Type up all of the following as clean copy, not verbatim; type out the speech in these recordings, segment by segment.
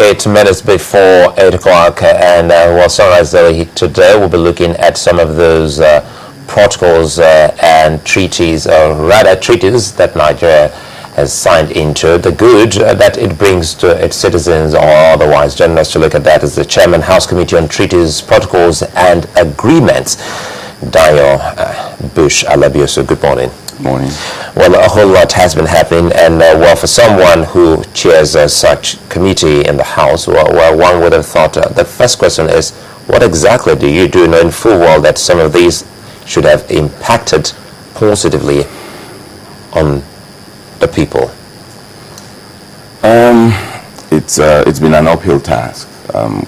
8 minutes before 8 o'clock, and Sunrise Daily today we'll be looking at some of those protocols and treaties, or rather treaties that Nigeria has signed into, the good that it brings to its citizens or otherwise. Joining us to look at that is the Chairman, House Committee on Treaties, Protocols and Agreements, Daniel Bush-Alebiosu. Good morning. Morning. Well, a whole lot has been happening, and for someone who chairs such committee in the House, one would have thought the first question is, what exactly do you do, knowing full well that some of these should have impacted positively on the people? It's been an uphill task.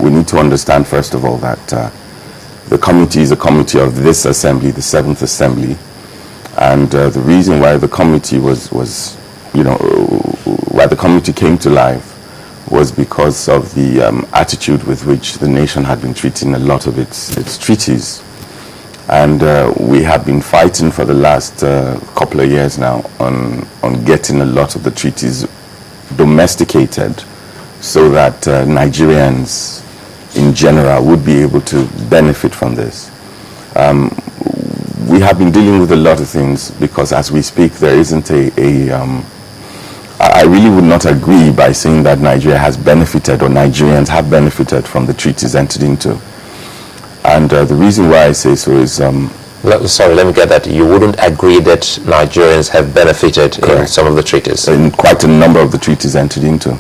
We need to understand, first of all, that the committee is a committee of this assembly, the 7th Assembly. And the reason why the committee why the committee came to life was because of the attitude with which the nation had been treating a lot of its treaties. And we have been fighting for the last couple of years now on getting a lot of the treaties domesticated so that Nigerians in general would be able to benefit from this. We have been dealing with a lot of things because as we speak there isn't I really would not agree by saying that Nigeria has benefited or Nigerians have benefited from the treaties entered into. And the reason why I say so is... Sorry, let me get that. You wouldn't agree that Nigerians have benefited in some of the treaties? In quite a number of the treaties entered into.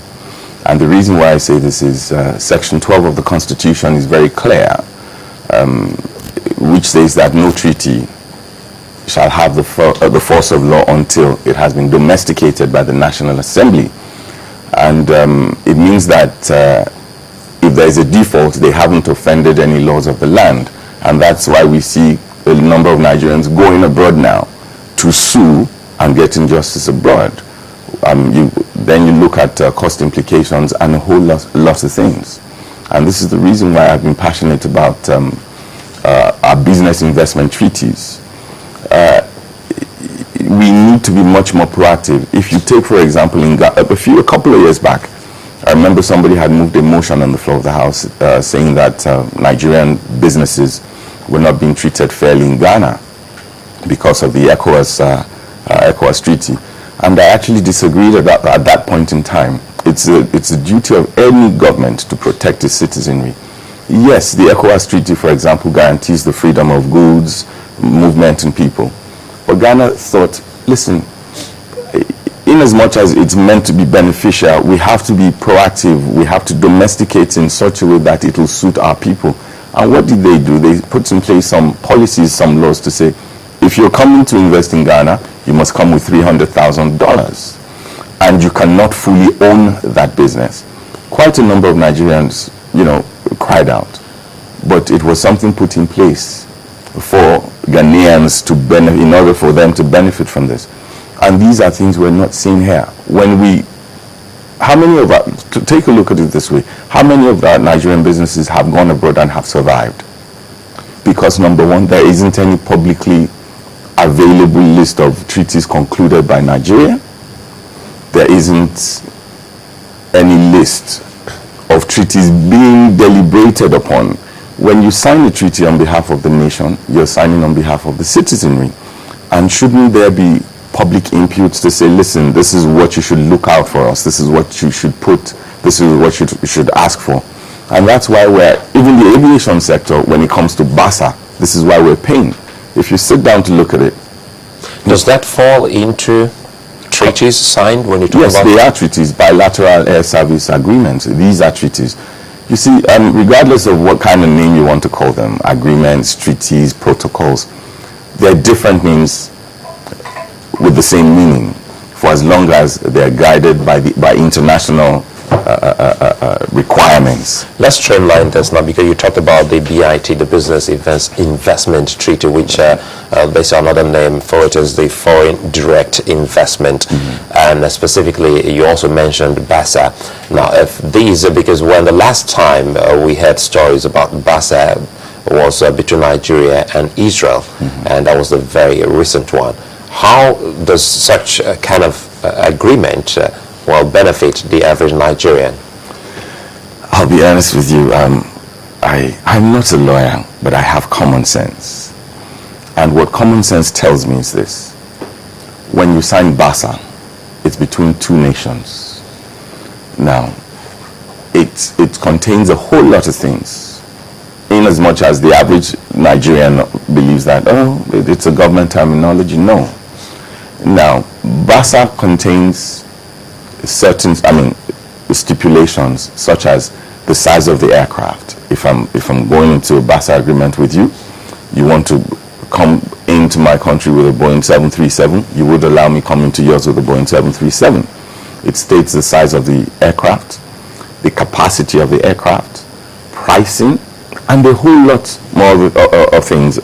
And the reason why I say this is Section 12 of the Constitution is very clear, which says that no treaty shall have the force of law until it has been domesticated by the National Assembly. And it means that if there is a default, they haven't offended any laws of the land. And that's why we see a number of Nigerians going abroad now to sue and getting justice abroad. Then you look at cost implications and a whole lot of things. And this is the reason why I've been passionate about our business investment treaties. We need to be much more proactive. If you take, for example, a couple of years back, I remember somebody had moved a motion on the floor of the House saying that Nigerian businesses were not being treated fairly in Ghana because of the ECOWAS treaty. And I actually disagreed at that point in time. It's the duty of any government to protect its citizenry. Yes, the ECOWAS treaty, for example, guarantees the freedom of goods, movement and people. But Ghana thought, listen, in as much as it's meant to be beneficial, we have to be proactive. We have to domesticate in such a way that it will suit our people. And what did they do? They put in place some policies, some laws to say, if you're coming to invest in Ghana, you must come with $300,000. And you cannot fully own that business. Quite a number of Nigerians, cried out. But it was something put in place for Ghanaians to benefit, in order for them to benefit from this. And these are things we're not seeing here. Take a look at it this way, how many of our Nigerian businesses have gone abroad and have survived? Because number one, there isn't any publicly available list of treaties concluded by Nigeria. There isn't any list of treaties being deliberated upon. When you sign a treaty on behalf of the nation, you're signing on behalf of the citizenry. And shouldn't there be public inputs to say, listen, this is what you should look out for us, this is what you should put, this is what you should ask for. And that's why even the aviation sector, when it comes to BASA, this is why we're paying. If you sit down to look at it. Does that fall into treaties signed when you talk about? Yes, they are treaties, bilateral air service agreements. These are treaties. You see, regardless of what kind of name you want to call them, agreements, treaties, protocols, they're different names with the same meaning, for as long as they're guided by international requirements. Let's streamline this now, because you talked about the BIT, the Business Investment Treaty, which based on another name for it is the Foreign Direct Investment. And specifically you also mentioned BASA. Now, if these, because when the last time we had stories about BASA was between Nigeria and Israel, and that was a very recent one. How does such a kind of agreement benefit the average Nigerian? I'll be honest with you. I'm not a lawyer, but I have common sense. And what common sense tells me is this. When you sign BASA, it's between two nations. Now, it contains a whole lot of things. In as much as the average Nigerian believes that, oh, it's a government terminology. No. Now, BASA contains certain, stipulations such as the size of the aircraft. If I'm going into a BASA agreement with you, you want to come into my country with a Boeing 737, you would allow me come into yours with a Boeing 737. It states the size of the aircraft, the capacity of the aircraft, pricing, and a whole lot more of things,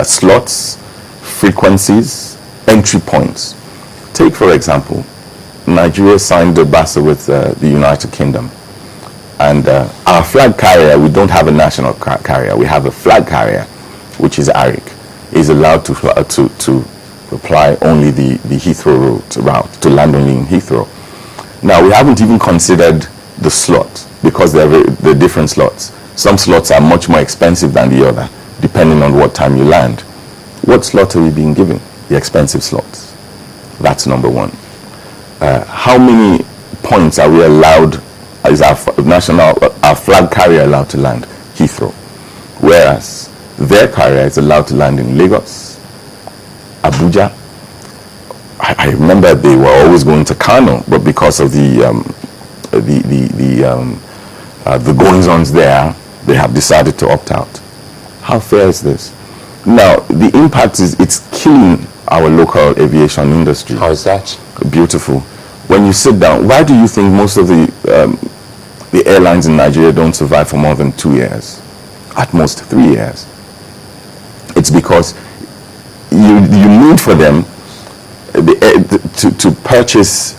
slots, frequencies, entry points. Take, for example, Nigeria signed a BASA with the United Kingdom. And our flag carrier, we don't have a national carrier. We have a flag carrier, which is ARIC, is allowed to apply only the Heathrow route, to land only in Heathrow. Now, we haven't even considered the slot, because they're different slots. Some slots are much more expensive than the other, depending on what time you land. What slot are we being given? The expensive slots. That's number one. How many points are we allowed, is our flag carrier allowed to land? Heathrow. Whereas their carrier is allowed to land in Lagos, Abuja. I remember they were always going to Kano, but because of the goings-ons there, they have decided to opt out. How fair is this? Now, the impact is it's killing our local aviation industry. How is that? Beautiful. When you sit down, why do you think most of the airlines in Nigeria don't survive for more than 2 years? At most 3 years. It's because you need for them to purchase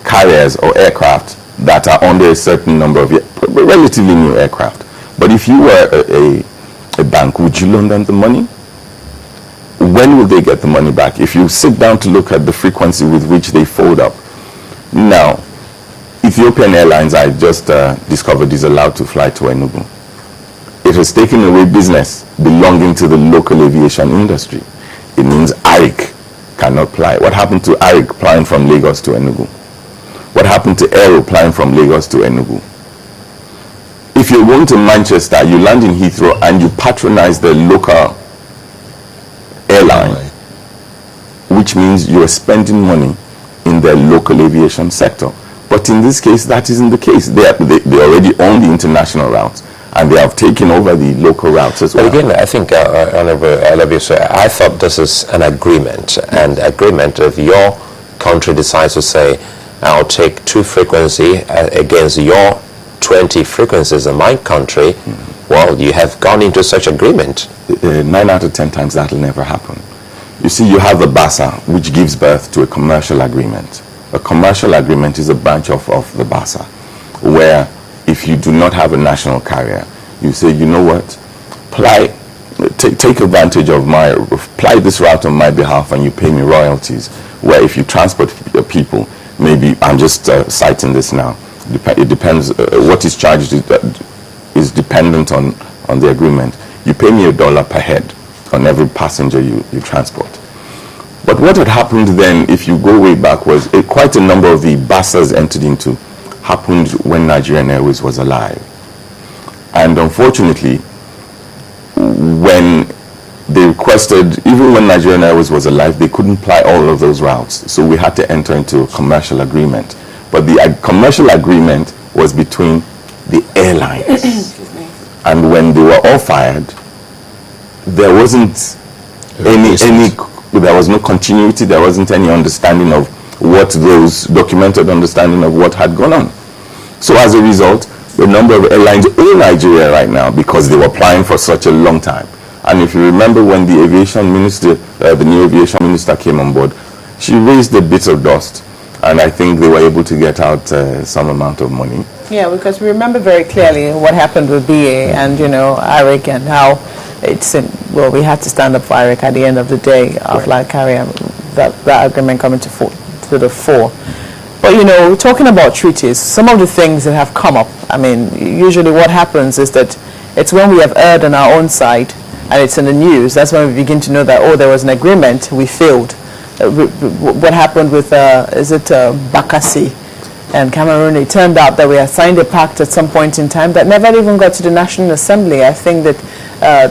carriers or aircraft that are under a certain number of relatively new aircraft. But if you were a bank, would you loan them the money? When will they get the money back? If you sit down to look at the frequency with which they fold up. Now, Ethiopian Airlines, I just discovered, is allowed to fly to Enugu. It has taken away business belonging to the local aviation industry. It means ARIC cannot fly. What happened to ARIC flying from Lagos to Enugu? What happened to Aero flying from Lagos to Enugu? If you're going to Manchester, you land in Heathrow and you patronize the local airline, which means you're spending money in the local aviation sector. But in this case, that isn't the case. They already own the international routes, and they have taken over the local routes as well. But again, I think, Honorable Alebiosu, I thought this is an agreement, and agreement if your country decides to say, I'll take 2 frequency against your 20 frequencies in my country, well, you have gone into such agreement. 9 out of 10 times that will never happen. You see, you have the BASA, which gives birth to a commercial agreement. A commercial agreement is a branch of the BASA, where if you do not have a national carrier, you say, you know what, take advantage of apply this route on my behalf and you pay me royalties. Where if you transport people, maybe, I'm just citing this now, it depends, what is charged is dependent on the agreement. You pay me $1 per head on every passenger you transport. But what had happened then, if you go way back, was quite a number of the BASAs entered into happened when Nigerian Airways was alive. And unfortunately, when they requested, even when Nigerian Airways was alive, they couldn't fly all of those routes. So we had to enter into a commercial agreement. But the commercial agreement was between the airlines. And when they were all fired, there wasn't there was no continuity, there wasn't any understanding of documented understanding of what had gone on. So as a result, the number of airlines in Nigeria right now, because they were applying for such a long time. And if you remember when the aviation minister, the new aviation minister came on board, she raised a bit of dust. And I think they were able to get out some amount of money. Yeah, because we remember very clearly what happened with BA and, ARIC, and how we had to stand up for ARIC at the end of the day, our flag carrier, that agreement coming to the fore. But, talking about treaties, some of the things that have come up, I mean, usually what happens is that it's when we have erred on our own side and it's in the news, that's when we begin to know that, oh, there was an agreement, we failed. What happened with, Bakassi and Cameroon? It turned out that we had signed a pact at some point in time that never even got to the National Assembly. I think that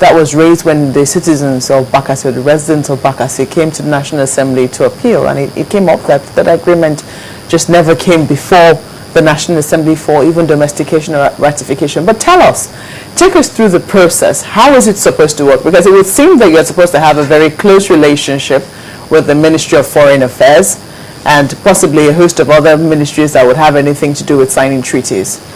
that was raised when the citizens of Bakassi, or the residents of Bakassi, came to the National Assembly to appeal, and it came up that that agreement just never came before the National Assembly for even domestication or ratification. But tell us, take us through the process. How is it supposed to work? Because it would seem that you're supposed to have a very close relationship with the Ministry of Foreign Affairs and possibly a host of other ministries that would have anything to do with signing treaties.